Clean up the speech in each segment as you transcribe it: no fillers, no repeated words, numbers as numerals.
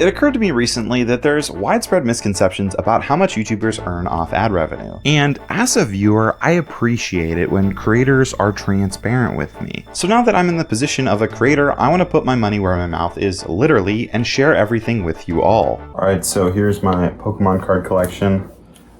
It occurred to me recently that there's widespread misconceptions about how much YouTubers earn off ad revenue. And as a viewer, I appreciate it when creators are transparent with me. So now that I'm in the position of a creator, I want to put my money where my mouth is literally and share everything with you all. Alright, so here's my Pokemon card collection.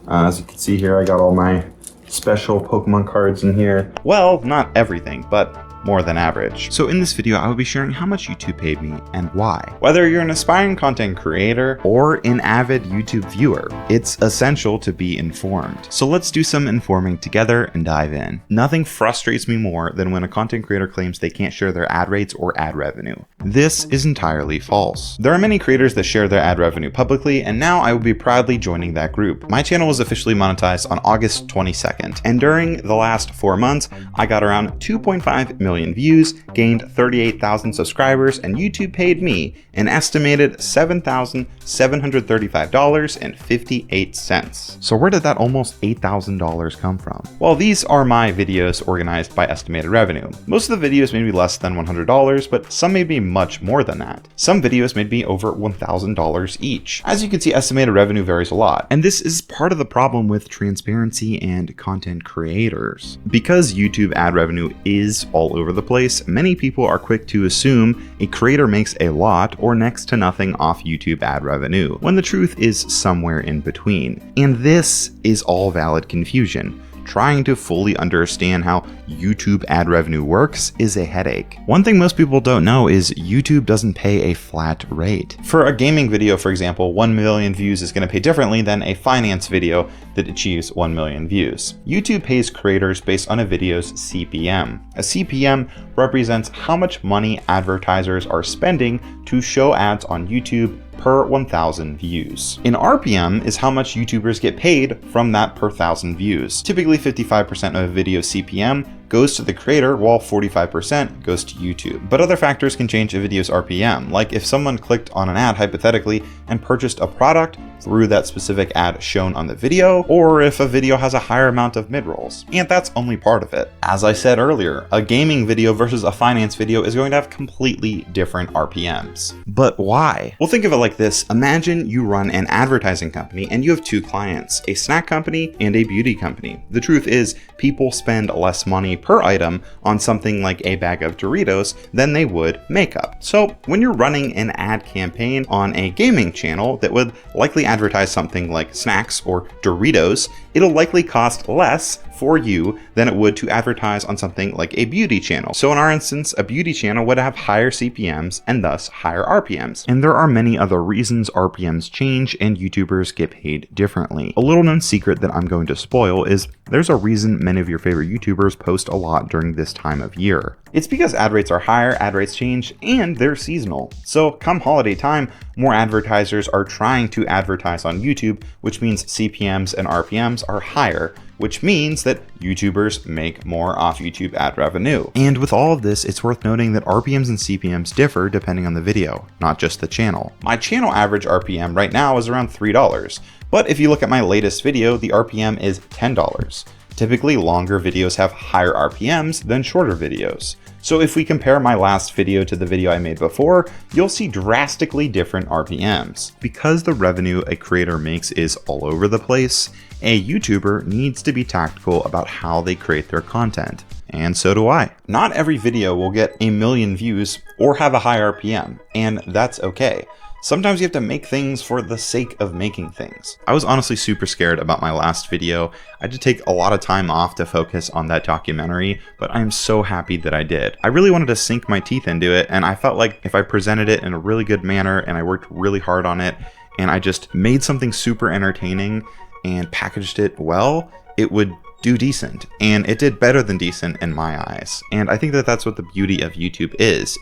As you can see here, I got all my special Pokemon cards in here. Well, not everything, but more than average. So in this video, I will be sharing how much YouTube paid me and why. Whether you're an aspiring content creator or an avid YouTube viewer, it's essential to be informed. So let's do some informing together and dive in. Nothing frustrates me more than when a content creator claims they can't share their ad rates or ad revenue. This is entirely false. There are many creators that share their ad revenue publicly, and now I will be proudly joining that group. My channel was officially monetized on August 22nd, and during the last 4 months, I got around 2.5 million views, gained 38,000 subscribers, and YouTube paid me an estimated $7,735.58. So where did that almost $8,000 come from? Well, these are my videos organized by estimated revenue. Most of the videos made me less than $100, but some made me much more than that. Some videos made me over $1,000 each. As you can see, estimated revenue varies a lot, and this is part of the problem with transparency and content creators. Because YouTube ad revenue is all over the place, many people are quick to assume a creator makes a lot or next to nothing off YouTube ad revenue, when the truth is somewhere in between. And this is all valid confusion. Trying to fully understand how YouTube ad revenue works is a headache. One thing most people don't know is YouTube doesn't pay a flat rate. For a gaming video, for example, 1 million views is going to pay differently than a finance video that achieves 1 million views. YouTube pays creators based on a video's CPM. A CPM represents how much money advertisers are spending to show ads on YouTube per 1,000 views. An RPM is how much YouTubers get paid from that per 1,000 views. Typically 55% of a video's CPM goes to the creator while 45% goes to YouTube. But other factors can change a video's RPM, like if someone clicked on an ad hypothetically and purchased a product through that specific ad shown on the video, or if a video has a higher amount of mid-rolls. And that's only part of it. As I said earlier, a gaming video versus a finance video is going to have completely different RPMs. But why? Well, think of it like this. Imagine you run an advertising company and you have two clients, a snack company and a beauty company. The truth is, people spend less money per item on something like a bag of Doritos than they would makeup. So when you're running an ad campaign on a gaming channel that would likely advertise something like snacks or Doritos, it'll likely cost less for you than it would to advertise on something like a beauty channel. So in our instance, a beauty channel would have higher CPMs and thus higher RPMs. And there are many other reasons RPMs change and YouTubers get paid differently. A little known secret that I'm going to spoil is there's a reason many of your favorite YouTubers post a lot during this time of year. It's because ad rates are higher, ad rates change, and they're seasonal. So come holiday time, more advertisers are trying to advertise on YouTube, which means CPMs and RPMs are higher, which means that YouTubers make more off YouTube ad revenue. And with all of this, it's worth noting that RPMs and CPMs differ depending on the video, not just the channel. My channel average RPM right now is around $3, but if you look at my latest video, the RPM is $10. Typically, longer videos have higher RPMs than shorter videos. So if we compare my last video to the video I made before, you'll see drastically different RPMs. Because the revenue a creator makes is all over the place, a YouTuber needs to be tactical about how they create their content. And so do I. Not every video will get 1 million views or have a high RPM, and that's okay. Sometimes you have to make things for the sake of making things. I was honestly super scared about my last video. I had to take a lot of time off to focus on that documentary, but I'm so happy that I did. I really wanted to sink my teeth into it, and I felt like if I presented it in a really good manner and I worked really hard on it, and I just made something super entertaining and packaged it well, it would do decent. And it did better than decent in my eyes. And I think that that's what the beauty of YouTube is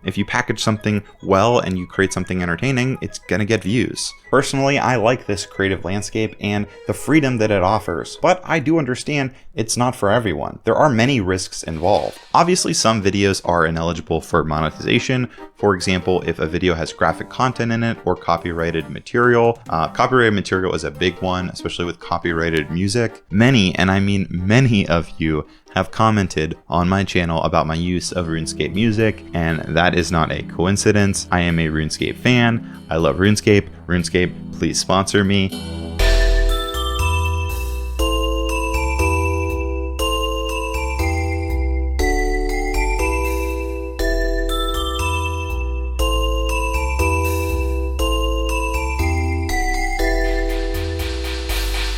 if you package something well and you create something entertaining, it's gonna get views. Personally, I like this creative landscape and the freedom that it offers, but I do understand it's not for everyone. There are many risks involved. Obviously, some videos are ineligible for monetization. For example, if a video has graphic content in it or copyrighted material. Copyrighted material is a big one, especially with copyrighted music. Many, and I mean many of you have commented on my channel about my use of RuneScape music, and that is not a coincidence. I am a RuneScape fan. I love RuneScape. RuneScape, please sponsor me.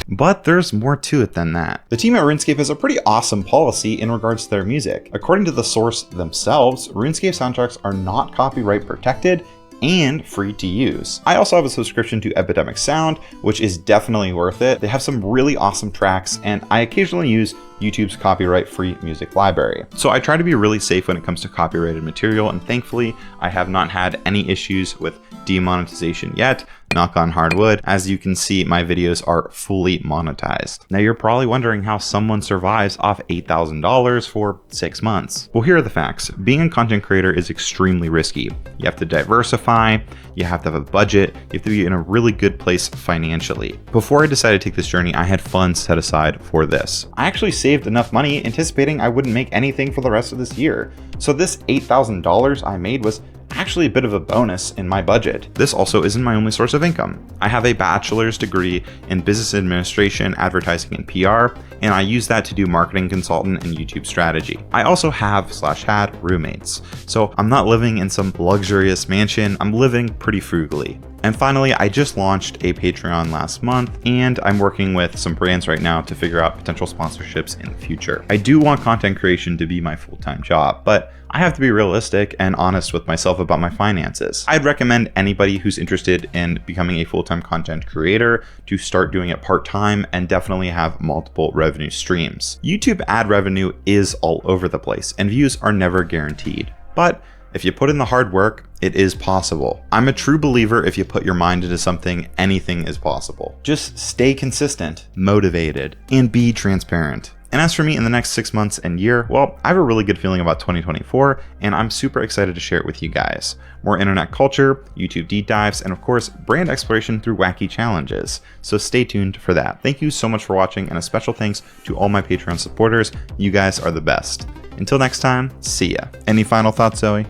But there's more to it than that. The team at RuneScape has a pretty awesome policy in regards to their music. According to the source themselves, RuneScape soundtracks are not copyright protected and free to use. I also have a subscription to Epidemic Sound, which is definitely worth it. They have some really awesome tracks, and I occasionally use YouTube's copyright-free music library. So I try to be really safe when it comes to copyrighted material, and thankfully I have not had any issues with demonetization yet. Knock on hard wood. As you can see, my videos are fully monetized. Now you're probably wondering how someone survives off $8,000 for 6 months. Well, here are the facts. Being a content creator is extremely risky. You have to diversify, you have to have a budget, you have to be in a really good place financially. Before I decided to take this journey, I had funds set aside for this. I actually saved enough money anticipating I wouldn't make anything for the rest of this year. So this $8,000 I made was actually a bit of a bonus in my budget. This also isn't my only source of income. I have a bachelor's degree in business administration, advertising, and PR, and I use that to do marketing consultant and YouTube strategy. I also have/had roommates, so I'm not living in some luxurious mansion, I'm living pretty frugally. And finally, I just launched a Patreon last month, and I'm working with some brands right now to figure out potential sponsorships in the future. I do want content creation to be my full-time job, but I have to be realistic and honest with myself about my finances. I'd recommend anybody who's interested in becoming a full-time content creator to start doing it part-time and definitely have multiple revenue streams. YouTube ad revenue is all over the place, and views are never guaranteed. But if you put in the hard work, it is possible. I'm a true believer if you put your mind into something, anything is possible. Just stay consistent, motivated, and be transparent. And as for me in the next 6 months and year, well, I have a really good feeling about 2024, and I'm super excited to share it with you guys. More internet culture, YouTube deep dives, and of course, brand exploration through wacky challenges. So stay tuned for that. Thank you so much for watching, and a special thanks to all my Patreon supporters. You guys are the best. Until next time, see ya. Any final thoughts, Zoe?